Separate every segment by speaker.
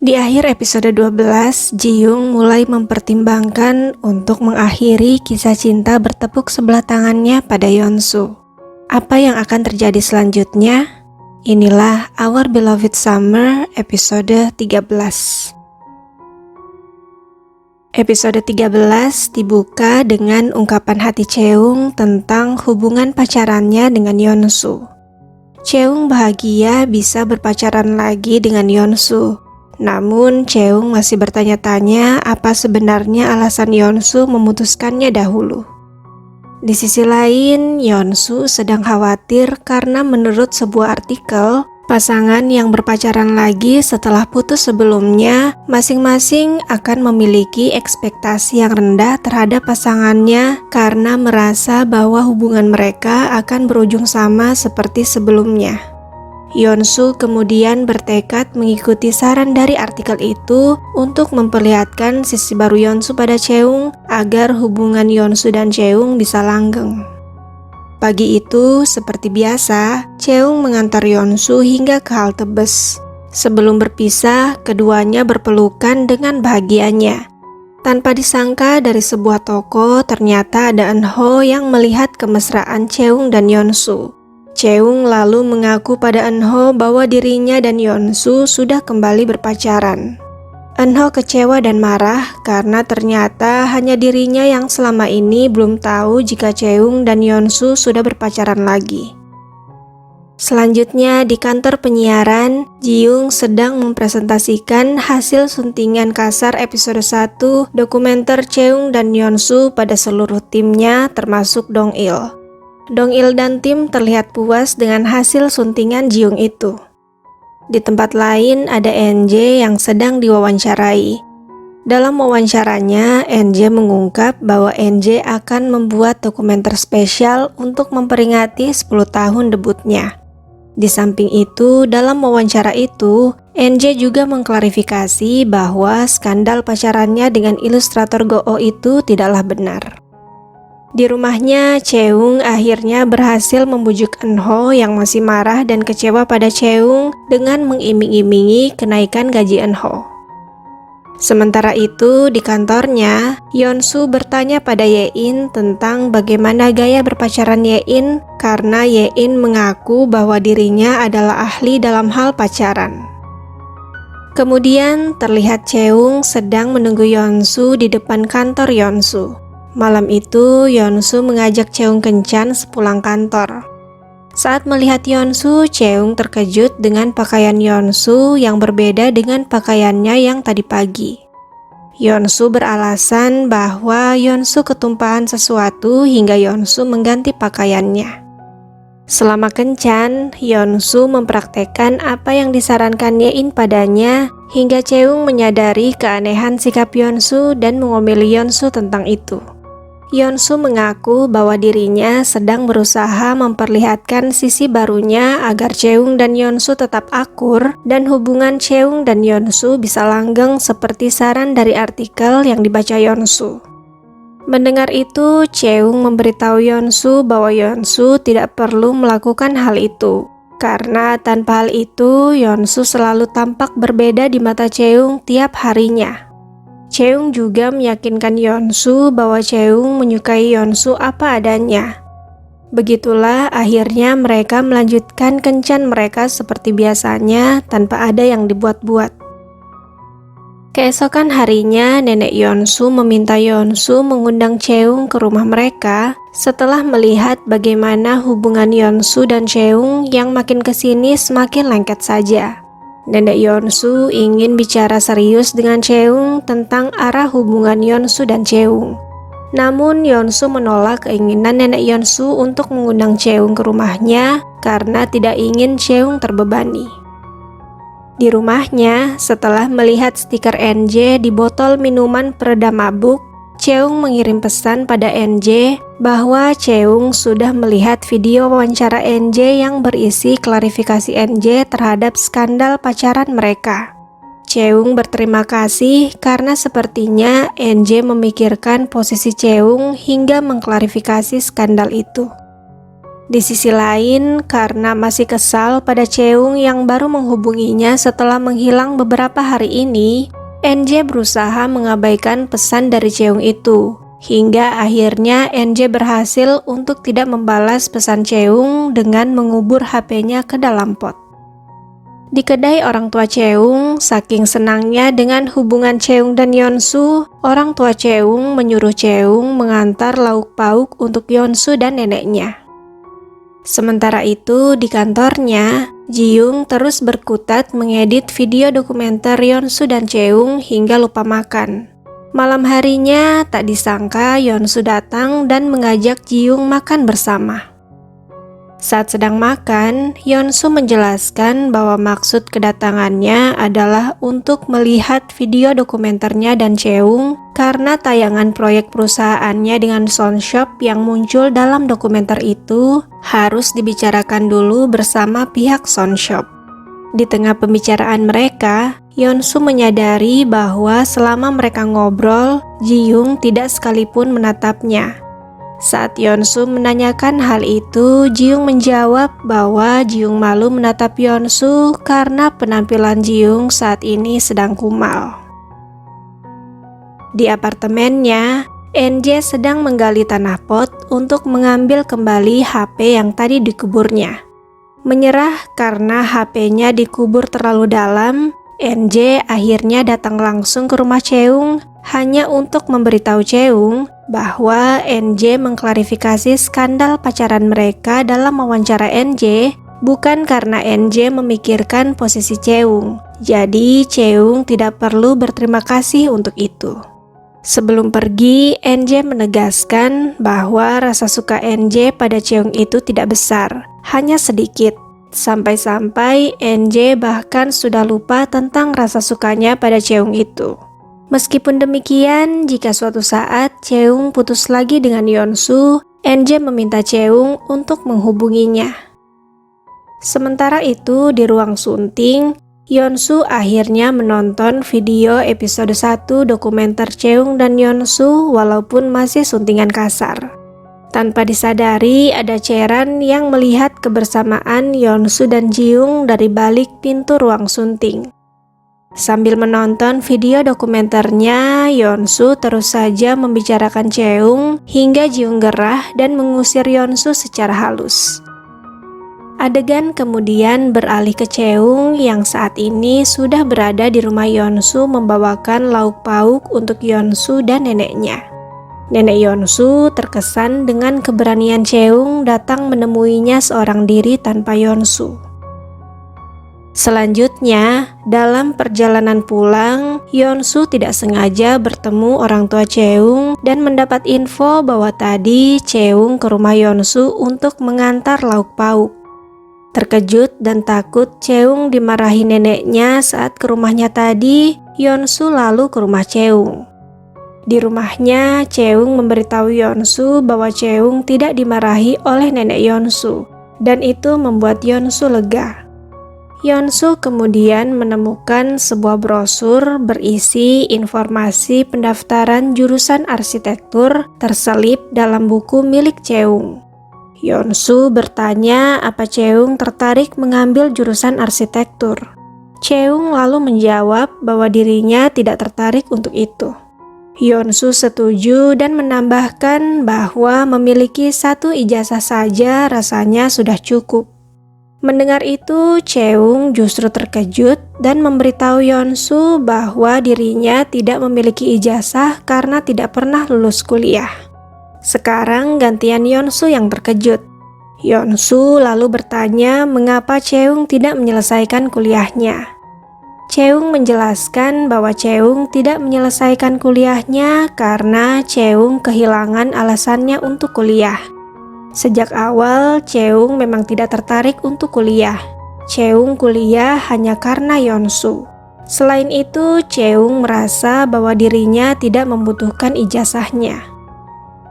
Speaker 1: Di akhir episode 12, Ji-young mulai mempertimbangkan untuk mengakhiri kisah cinta bertepuk sebelah tangannya pada Yeon-soo. Apa yang akan terjadi selanjutnya? Inilah Our Beloved Summer episode 13. Episode 13 dibuka dengan ungkapan hati Chaeung tentang hubungan pacarannya dengan Yeon-soo. Chaeung bahagia bisa berpacaran lagi dengan Yeon-soo. Namun, Chaeung masih bertanya-tanya apa sebenarnya alasan Yeon-soo memutuskannya dahulu. Di sisi lain, Yeon-soo sedang khawatir karena menurut sebuah artikel, pasangan yang berpacaran lagi setelah putus sebelumnya masing-masing akan memiliki ekspektasi yang rendah terhadap pasangannya karena merasa bahwa hubungan mereka akan berujung sama seperti sebelumnya. Yeon-soo kemudian bertekad mengikuti saran dari artikel itu untuk memperlihatkan sisi baru Yeon-soo pada Chaeung agar hubungan Yeon-soo dan Chaeung bisa langgeng. Pagi itu, seperti biasa, Chaeung mengantar Yeon-soo hingga ke halte bus. Sebelum berpisah, keduanya berpelukan dengan bahagianya. Tanpa disangka dari sebuah toko, ternyata ada Eun-ho yang melihat kemesraan Chaeung dan Yeon-soo. Chaeung lalu mengaku pada Eun-ho bahwa dirinya dan Yeon-soo sudah kembali berpacaran. Eun-ho kecewa dan marah karena ternyata hanya dirinya yang selama ini belum tahu jika Chaeung dan Yeon-soo sudah berpacaran lagi. Selanjutnya di kantor penyiaran, Ji-young sedang mempresentasikan hasil suntingan kasar episode 1 dokumenter Chaeung dan Yeon-soo pada seluruh timnya termasuk Dong-il. Dong-il dan tim terlihat puas dengan hasil suntingan Ji-young itu. Di tempat lain ada NJ yang sedang diwawancarai. Dalam wawancaranya, NJ mengungkap bahwa NJ akan membuat dokumenter spesial untuk memperingati 10 tahun debutnya. Di samping itu, dalam wawancara itu, NJ juga mengklarifikasi bahwa skandal pacarannya dengan ilustrator Go-oh itu tidaklah benar. Di rumahnya, Chaeung akhirnya berhasil membujuk Eun-ho yang masih marah dan kecewa pada Chaeung dengan mengiming-imingi kenaikan gaji Eun-ho. Sementara itu, di kantornya, Yeon-soo bertanya pada Ye-in tentang bagaimana gaya berpacaran Ye-in karena Ye-in mengaku bahwa dirinya adalah ahli dalam hal pacaran. Kemudian, terlihat Chaeung sedang menunggu Yeon-soo di depan kantor Yeon-soo. Malam itu, Yeon-soo mengajak Chaeung kencan sepulang kantor. Saat melihat Yeon-soo, Chaeung terkejut dengan pakaian Yeon-soo yang berbeda dengan pakaiannya yang tadi pagi. Yeon-soo beralasan bahwa Yeon-soo ketumpahan sesuatu hingga Yeon-soo mengganti pakaiannya. Selama kencan, Yeon-soo mempraktekkan apa yang disarankan Ye-in padanya hingga Chaeung menyadari keanehan sikap Yeon-soo dan mengomeli Yeon-soo tentang itu. Yeon-soo mengaku bahwa dirinya sedang berusaha memperlihatkan sisi barunya agar Chaeung dan Yeon-soo tetap akur dan hubungan Chaeung dan Yeon-soo bisa langgeng seperti saran dari artikel yang dibaca Yeon-soo. Mendengar itu, Chaeung memberitahu Yeon-soo bahwa Yeon-soo tidak perlu melakukan hal itu. Karena tanpa hal itu, Yeon-soo selalu tampak berbeda di mata Chaeung tiap harinya. Chaeung juga meyakinkan Yeon-soo bahwa Chaeung menyukai Yeon-soo apa adanya. Begitulah akhirnya mereka melanjutkan kencan mereka seperti biasanya tanpa ada yang dibuat-buat. Keesokan harinya, nenek Yeon-soo meminta Yeon-soo mengundang Chaeung ke rumah mereka setelah melihat bagaimana hubungan Yeon-soo dan Chaeung yang makin kesini semakin lengket saja. Nenek Yeon-soo ingin bicara serius dengan Chaeung tentang arah hubungan Yeon-soo dan Chaeung. Namun Yeon-soo menolak keinginan nenek Yeon-soo untuk mengundang Chaeung ke rumahnya karena tidak ingin Chaeung terbebani. Di rumahnya, setelah melihat stiker NJ di botol minuman peredam mabuk, Chaeung mengirim pesan pada NJ bahwa Chaeung sudah melihat video wawancara NJ yang berisi klarifikasi NJ terhadap skandal pacaran mereka. Chaeung berterima kasih karena sepertinya NJ memikirkan posisi Chaeung hingga mengklarifikasi skandal itu. Di sisi lain, karena masih kesal pada Cheung yang baru menghubunginya setelah menghilang beberapa hari ini, NJ berusaha mengabaikan pesan dari Cheung itu. Hingga akhirnya NJ berhasil untuk tidak membalas pesan Cheung dengan mengubur HP-nya ke dalam pot. Di kedai orang tua Cheung, saking senangnya dengan hubungan Cheung dan Yeonsu, orang tua Cheung menyuruh Cheung mengantar lauk pauk untuk Yeonsu dan neneknya. Sementara itu, di kantornya, Ji-young terus berkutat mengedit video dokumenter Yeonsu dan Cheung hingga lupa makan. Malam harinya, tak disangka Yeonsu datang dan mengajak Ji-young makan bersama. Saat sedang makan, Yeonsu menjelaskan bahwa maksud kedatangannya adalah untuk melihat video dokumenternya dan Cheung karena tayangan proyek perusahaannya dengan Sonshop yang muncul dalam dokumenter itu harus dibicarakan dulu bersama pihak Sonshop. Di tengah pembicaraan mereka, Yeonsu menyadari bahwa selama mereka ngobrol, Ji-young tidak sekalipun menatapnya. Saat Yeonsu menanyakan hal itu, Ji-young menjawab bahwa Ji-young malu menatap Yeonsu karena penampilan Ji-young saat ini sedang kumal. Di apartemennya, NJ sedang menggali tanah pot untuk mengambil kembali HP yang tadi dikuburnya. Menyerah karena HP-nya dikubur terlalu dalam, NJ akhirnya datang langsung ke rumah Cheung hanya untuk memberitahu Cheung bahwa NJ mengklarifikasi skandal pacaran mereka dalam wawancara NJ bukan karena NJ memikirkan posisi Cheung. Jadi Cheung tidak perlu berterima kasih untuk itu. Sebelum pergi, NJ menegaskan bahwa rasa suka NJ pada Cheung itu tidak besar, hanya sedikit. Sampai-sampai NJ bahkan sudah lupa tentang rasa sukanya pada Cheung itu. Meskipun demikian, jika suatu saat Cheung putus lagi dengan Yeonsu, NJ meminta Cheung untuk menghubunginya. Sementara itu, di ruang syuting, Yeonsu akhirnya menonton video episode 1 dokumenter Cheung dan Yeonsu walaupun masih syutingan kasar. Tanpa disadari, ada Cheran yang melihat kebersamaan Yeonsu dan Ji-young dari balik pintu ruang syuting. Sambil menonton video dokumenternya, Yeonsu terus saja membicarakan Cheung hingga Ji-young gerah dan mengusir Yeonsu secara halus. Adegan kemudian beralih ke Cheung yang saat ini sudah berada di rumah Yeonsu membawakan lauk pauk untuk Yeonsu dan neneknya. Nenek Yeonsu terkesan dengan keberanian Cheung datang menemuinya seorang diri tanpa Yeonsu. Selanjutnya, dalam perjalanan pulang, Yeonsu tidak sengaja bertemu orang tua Cheung dan mendapat info bahwa tadi Cheung ke rumah Yeonsu untuk mengantar lauk pauk. Terkejut dan takut Cheung dimarahi neneknya saat ke rumahnya tadi, Yeonsu lalu ke rumah Cheung. Di rumahnya, Cheung memberitahu Yeonsu bahwa Cheung tidak dimarahi oleh nenek Yeonsu, dan itu membuat Yeonsu lega. Yeonsu kemudian menemukan sebuah brosur berisi informasi pendaftaran jurusan arsitektur terselip dalam buku milik Cheung. Yeonsu bertanya apa Cheung tertarik mengambil jurusan arsitektur. Cheung lalu menjawab bahwa dirinya tidak tertarik untuk itu. Yeonsu setuju dan menambahkan bahwa memiliki 1 ijazah saja rasanya sudah cukup. Mendengar itu, Cheung justru terkejut dan memberitahu Yeonsu bahwa dirinya tidak memiliki ijazah karena tidak pernah lulus kuliah. Sekarang gantian Yeonsu yang terkejut. Yeonsu lalu bertanya mengapa Cheung tidak menyelesaikan kuliahnya. Cheung menjelaskan bahwa Cheung tidak menyelesaikan kuliahnya karena Cheung kehilangan alasannya untuk kuliah. Sejak awal, Cheung memang tidak tertarik untuk kuliah. Cheung kuliah hanya karena Yeonsu. Selain itu, Cheung merasa bahwa dirinya tidak membutuhkan ijazahnya.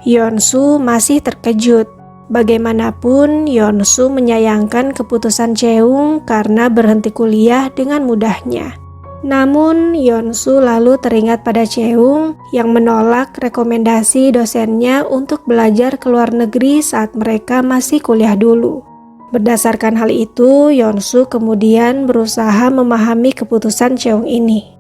Speaker 1: Yeonsu masih terkejut. Bagaimanapun, Yeonsu menyayangkan keputusan Cheung karena berhenti kuliah dengan mudahnya. Namun Yeonsu lalu teringat pada Cheung yang menolak rekomendasi dosennya untuk belajar ke luar negeri saat mereka masih kuliah dulu. Berdasarkan hal itu, Yeonsu kemudian berusaha memahami keputusan Cheung ini.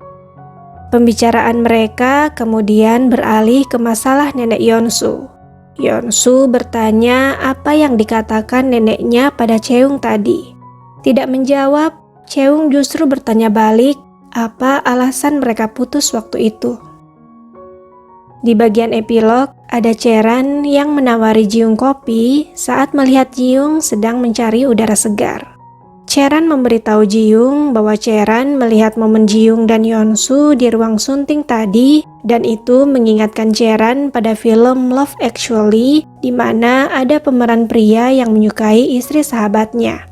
Speaker 1: Pembicaraan mereka kemudian beralih ke masalah nenek Yeonsu. Yeonsu bertanya apa yang dikatakan neneknya pada Cheung tadi. Tidak menjawab, Cheung justru bertanya balik, apa alasan mereka putus waktu itu. Di bagian epilog, ada Cheran yang menawari Jiung kopi saat melihat Jiung sedang mencari udara segar. Cheran memberitahu Jiung bahwa Cheran melihat momen Jiung dan Yeonsu di ruang sunting tadi, dan itu mengingatkan Cheran pada film Love Actually, di mana ada pemeran pria yang menyukai istri sahabatnya.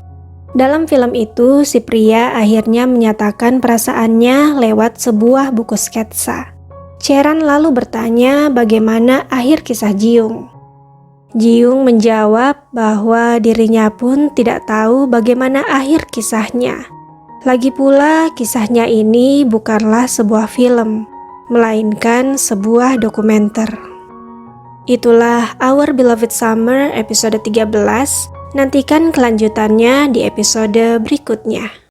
Speaker 1: Dalam film itu, si pria akhirnya menyatakan perasaannya lewat sebuah buku sketsa. Cheran lalu bertanya bagaimana akhir kisah Jiung. Jiung menjawab bahwa dirinya pun tidak tahu bagaimana akhir kisahnya. Lagi pula, kisahnya ini bukanlah sebuah film, melainkan sebuah dokumenter. Itulah Our Beloved Summer episode 13. Nantikan kelanjutannya di episode berikutnya.